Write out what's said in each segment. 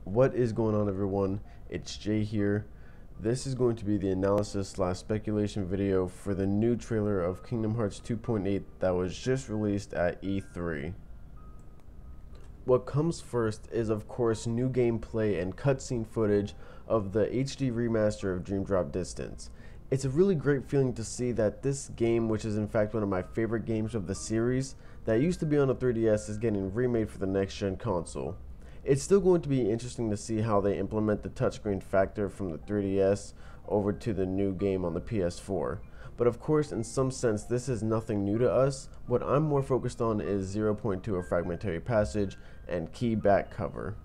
What is going on, everyone? It's Jay here. This is going to be the analysis slash speculation video for the new trailer of Kingdom Hearts 2.8 that was just released at E3. What comes first is, of course, new gameplay and cutscene footage of the HD remaster of Dream Drop Distance. It's a really great feeling to see that this game, which is in fact one of my favorite games of the series, that used to be on the 3DS, is getting remade for the next-gen console. It's still going to be interesting to see how they implement the touchscreen factor from the 3DS over to the new game on the PS4. But of course, in some sense, this is nothing new to us. What I'm more focused on is 0.2 A Fragmentary Passage and key back cover.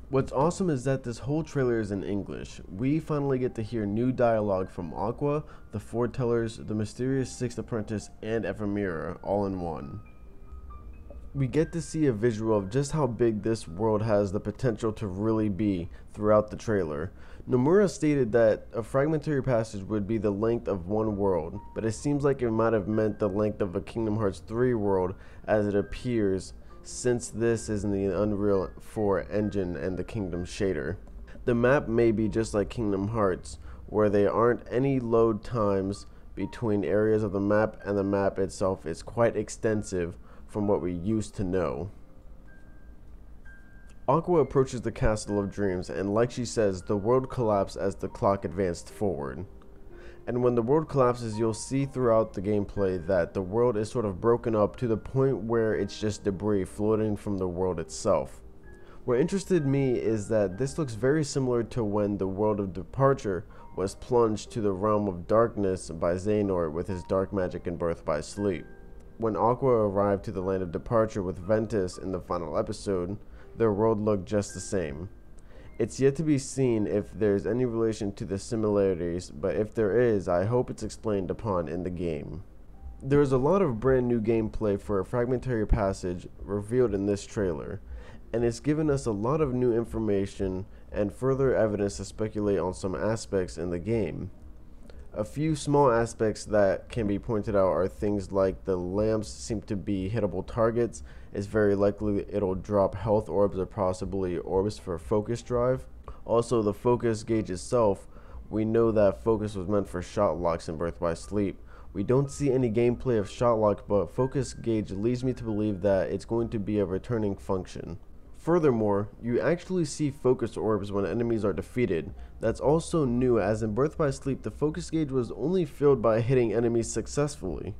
What's awesome is that this whole trailer is in English. We finally get to hear new dialogue from Aqua, the Foretellers, the mysterious Sixth Apprentice, and Ephemera all in one. We get to see a visual of just how big this world has the potential to really be throughout the trailer. Nomura stated that a fragmentary passage would be the length of one world, but it seems like it might have meant the length of a Kingdom Hearts 3 world as it appears, since this is in the Unreal 4 engine and the Kingdom shader. The map may be just like Kingdom Hearts, where there aren't any load times between areas of the map, and the map itself is quite extensive from what we used to know. Aqua approaches the Castle of Dreams, and like she says, the world collapsed as the clock advanced forward. And when the world collapses, you'll see throughout the gameplay that the world is sort of broken up to the point where it's just debris floating from the world itself. What interested me is that this looks very similar to when the world of Departure was plunged to the realm of darkness by Xehanort with his dark magic and Birth by Sleep. When Aqua arrived to the land of Departure with Ventus in the final episode, their world looked just the same. It's yet to be seen if there's any relation to the similarities, but if there is, I hope it's explained upon in the game. There's a lot of brand new gameplay for a fragmentary passage revealed in this trailer, and it's given us a lot of new information and further evidence to speculate on some aspects in the game. A few small aspects that can be pointed out are things like the lamps seem to be hittable targets. It's very likely it'll drop health orbs or possibly orbs for focus drive. Also, the focus gauge itself, we know that focus was meant for shot locks in Birth by Sleep. We don't see any gameplay of shot lock, but focus gauge leads me to believe that it's going to be a returning function. Furthermore, you actually see focus orbs when enemies are defeated. That's also new, as in Birth by Sleep, the focus gauge was only filled by hitting enemies successfully.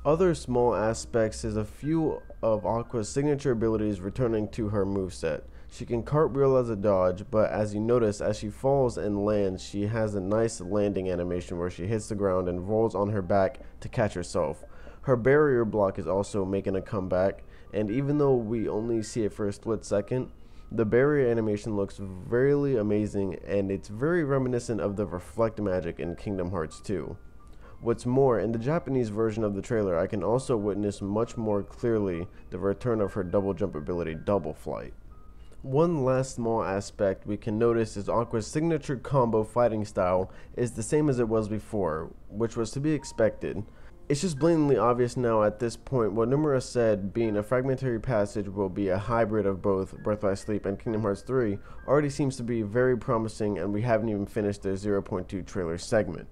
Other small aspects is a few of Aqua's signature abilities returning to her moveset. She can cartwheel as a dodge, but as you notice, as she falls and lands, she has a nice landing animation where she hits the ground and rolls on her back to catch herself. Her barrier block is also making a comeback, and even though we only see it for a split second, the barrier animation looks really amazing, and it's very reminiscent of the reflect magic in Kingdom Hearts 2. What's more, in the Japanese version of the trailer, I can also witness much more clearly the return of her double jump ability, Double Flight. One last small aspect we can notice is Aqua's signature combo fighting style is the same as it was before, which was to be expected. It's just blatantly obvious now at this point what Nomura said, being a fragmentary passage will be a hybrid of both Birth by Sleep and Kingdom Hearts 3, already seems to be very promising, and we haven't even finished the 0.2 trailer segment.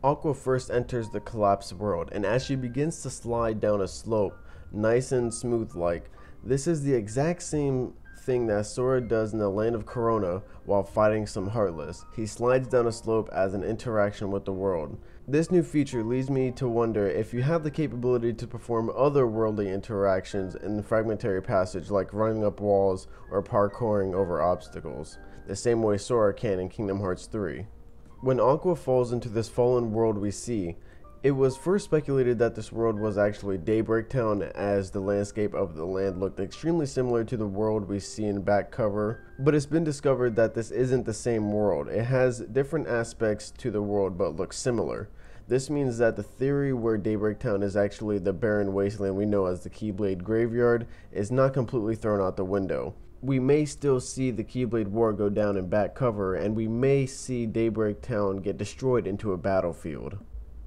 Aqua first enters the collapsed world, and as she begins to slide down a slope, nice and smooth like, this is the exact same thing that Sora does in the land of Corona while fighting some Heartless. He slides down a slope as an interaction with the world. This new feature leads me to wonder if you have the capability to perform otherworldly interactions in the fragmentary passage, like running up walls or parkouring over obstacles, the same way Sora can in Kingdom Hearts 3. When Aqua falls into this fallen world we see, it was first speculated that this world was actually Daybreak Town, as the landscape of the land looked extremely similar to the world we see in back cover, but it's been discovered that this isn't the same world. It has different aspects to the world but looks similar. This means that the theory where Daybreak Town is actually the barren wasteland we know as the Keyblade Graveyard is not completely thrown out the window. We may still see the Keyblade War go down in back cover, and we may see Daybreak Town get destroyed into a battlefield.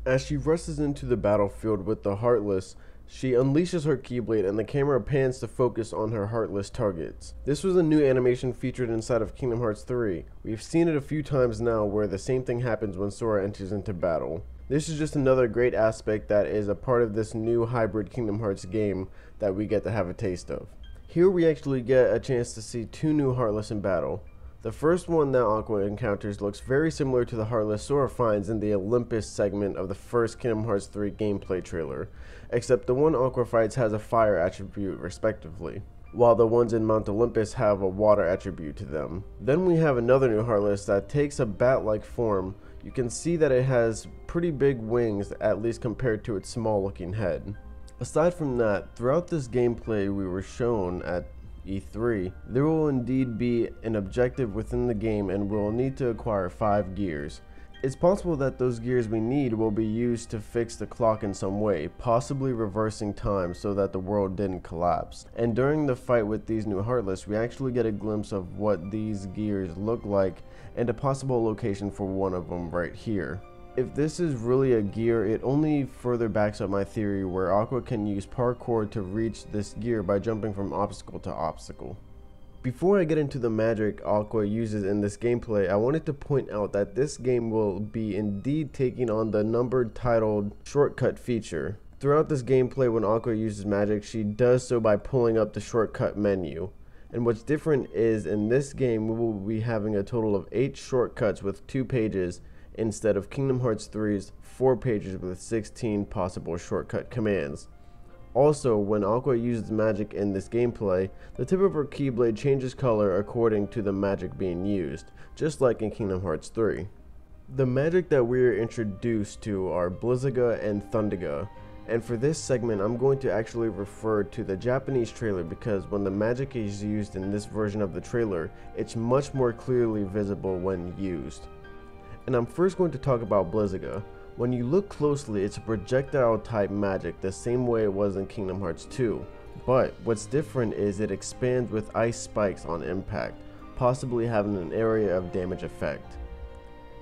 As she rushes into the battlefield with the Heartless, She unleashes her Keyblade and the camera pans to focus on her Heartless targets. This was a new animation featured inside of Kingdom Hearts 3. We've seen it a few times now where the same thing happens when Sora enters into battle. This is just another great aspect that is a part of this new hybrid Kingdom Hearts game that we get to have a taste of. Here we actually get a chance to see two new Heartless in battle. The first one that Aqua encounters looks very similar to the Heartless Sora finds in the Olympus segment of the first Kingdom Hearts 3 gameplay trailer, except the one Aqua fights has a fire attribute respectively, while the ones in Mount Olympus have a water attribute to them. Then we have another new Heartless that takes a bat-like form. You can see that it has pretty big wings, at least compared to its small looking head. Aside from that, throughout this gameplay we were shown at E3, there will indeed be an objective within the game and we'll need to acquire 5 gears. It's possible that those gears we need will be used to fix the clock in some way, possibly reversing time so that the world didn't collapse. And during the fight with these new Heartless, we actually get a glimpse of what these gears look like and a possible location for one of them right here. If this is really a gear, it only further backs up my theory where Aqua can use parkour to reach this gear by jumping from obstacle to obstacle. Before I get into the magic Aqua uses in this gameplay, I wanted to point out that this game will be indeed taking on the numbered titled shortcut feature. Throughout this gameplay, when Aqua uses magic, she does so by pulling up the shortcut menu. And what's different is in this game, we will be having a total of 8 shortcuts with 2 pages, instead of Kingdom Hearts 3's 4 pages with 16 possible shortcut commands. Also, when Aqua uses magic in this gameplay, the tip of her Keyblade changes color according to the magic being used, just like in Kingdom Hearts 3. The magic that we are introduced to are Blizzaga and Thundaga, and for this segment I'm going to actually refer to the Japanese trailer because when the magic is used in this version of the trailer, it's much more clearly visible when used. And I'm first going to talk about Blizzaga. When you look closely, it's a projectile type magic the same way it was in Kingdom Hearts 2. But what's different is it expands with ice spikes on impact, possibly having an area of damage effect.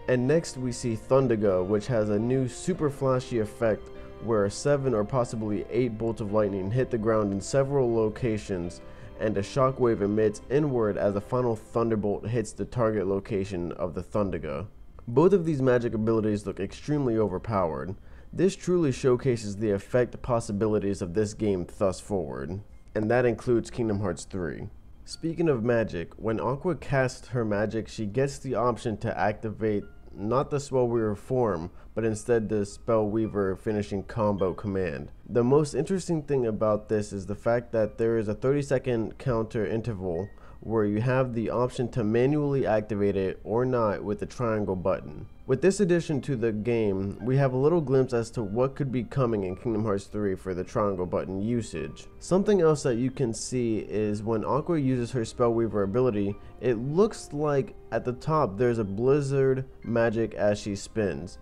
And next we see Thundaga, which has a new super flashy effect where 7 or possibly 8 bolts of lightning hit the ground in several locations and a shockwave emits inward as a final thunderbolt hits the target location of the Thundaga. Both of these magic abilities look extremely overpowered. This truly showcases the effect possibilities of this game thus forward, and that includes Kingdom Hearts 3. Speaking of magic, when Aqua casts her magic, she gets the option to activate not the Spellweaver form, but instead the Spellweaver finishing combo command. The most interesting thing about this is the fact that there is a 30-second counter interval where you have the option to manually activate it or not with the triangle button. With this addition to the game, we have a little glimpse as to what could be coming in Kingdom Hearts 3 for the triangle button usage. Something else that you can see is when Aqua uses her Spellweaver ability, it looks like at the top there's a blizzard magic as she spins.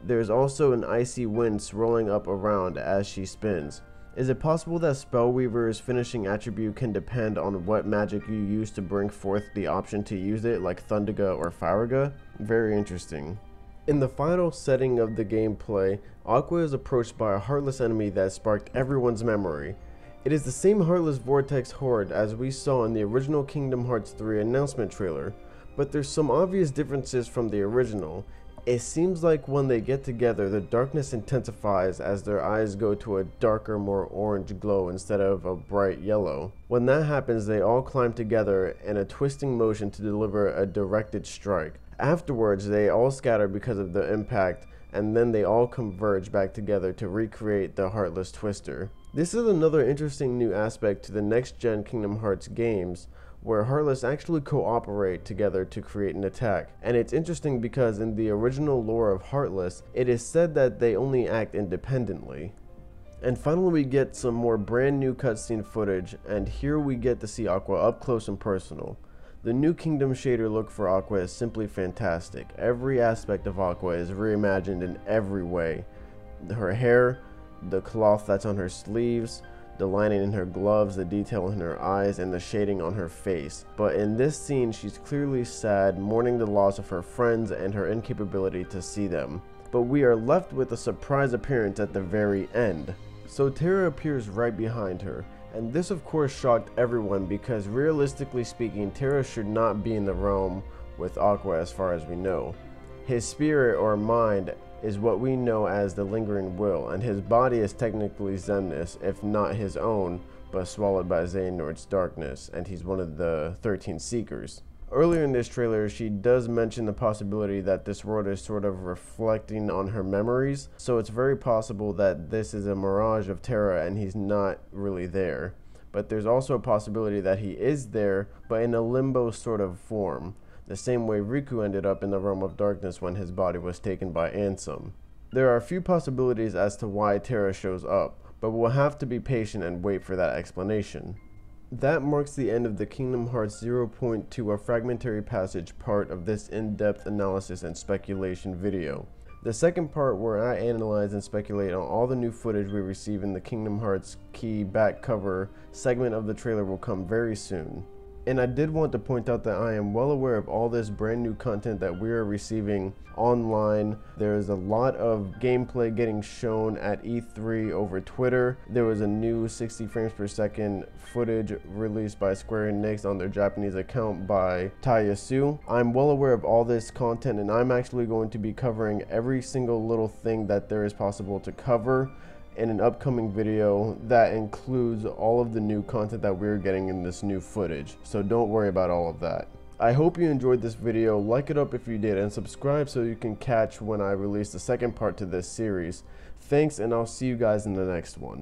There's also an icy wind swirling up around as she spins. Is it possible that Spellweaver's finishing attribute can depend on what magic you use to bring forth the option to use it, like Thundaga or Firaga? Very interesting. In the final setting of the gameplay, Aqua is approached by a heartless enemy that sparked everyone's memory. It is the same Heartless Vortex Horde as we saw in the original Kingdom Hearts 3 announcement trailer, but there's some obvious differences from the original. It seems like when they get together, the darkness intensifies as their eyes go to a darker, more orange glow instead of a bright yellow. When that happens, they all climb together in a twisting motion to deliver a directed strike. Afterwards, they all scatter because of the impact, and then they all converge back together to recreate the Heartless Twister. This is another interesting new aspect to the next-gen Kingdom Hearts games, where Heartless actually cooperate together to create an attack. And it's interesting because in the original lore of Heartless, it is said that they only act independently. And finally we get some more brand new cutscene footage, and here we get to see Aqua up close and personal. The new Kingdom shader look for Aqua is simply fantastic. Every aspect of Aqua is reimagined in every way. Her hair, the cloth that's on her sleeves, the lining in her gloves, the detail in her eyes, and the shading on her face. But in this scene, she's clearly sad, mourning the loss of her friends and her incapability to see them. But we are left with a surprise appearance at the very end. So Terra appears right behind her, and this of course shocked everyone because realistically speaking, Terra should not be in the realm with Aqua as far as we know. His spirit or mind is what we know as the Lingering Will, and his body is technically Xemnas, if not his own, but swallowed by Xehanort's darkness, and he's one of the 13 Seekers. Earlier in this trailer, she does mention the possibility that this world is sort of reflecting on her memories, so it's very possible that this is a mirage of Terra and he's not really there. But there's also a possibility that he is there, but in a limbo sort of form, the same way Riku ended up in the realm of darkness when his body was taken by Ansem. There are a few possibilities as to why Terra shows up, but we'll have to be patient and wait for that explanation. That marks the end of the Kingdom Hearts 0.2 A Fragmentary Passage part of this in-depth analysis and speculation video. The second part, where I analyze and speculate on all the new footage we receive in the Kingdom Hearts Key back cover segment of the trailer, will come very soon. And I did want to point out that I am well aware of all this brand new content that we are receiving online. There is a lot of gameplay getting shown at E3 over Twitter. There was a new 60 frames per second footage released by Square Enix on their Japanese account by Tayasu. I'm well aware of all this content, and I'm actually going to be covering every single little thing that there is possible to cover in an upcoming video that includes all of the new content that we're getting in this new footage, so don't worry about all of that. I hope you enjoyed this video. Like it up if you did, and subscribe so you can catch when I release the second part to this series. Thanks, and I'll see you guys in the next one.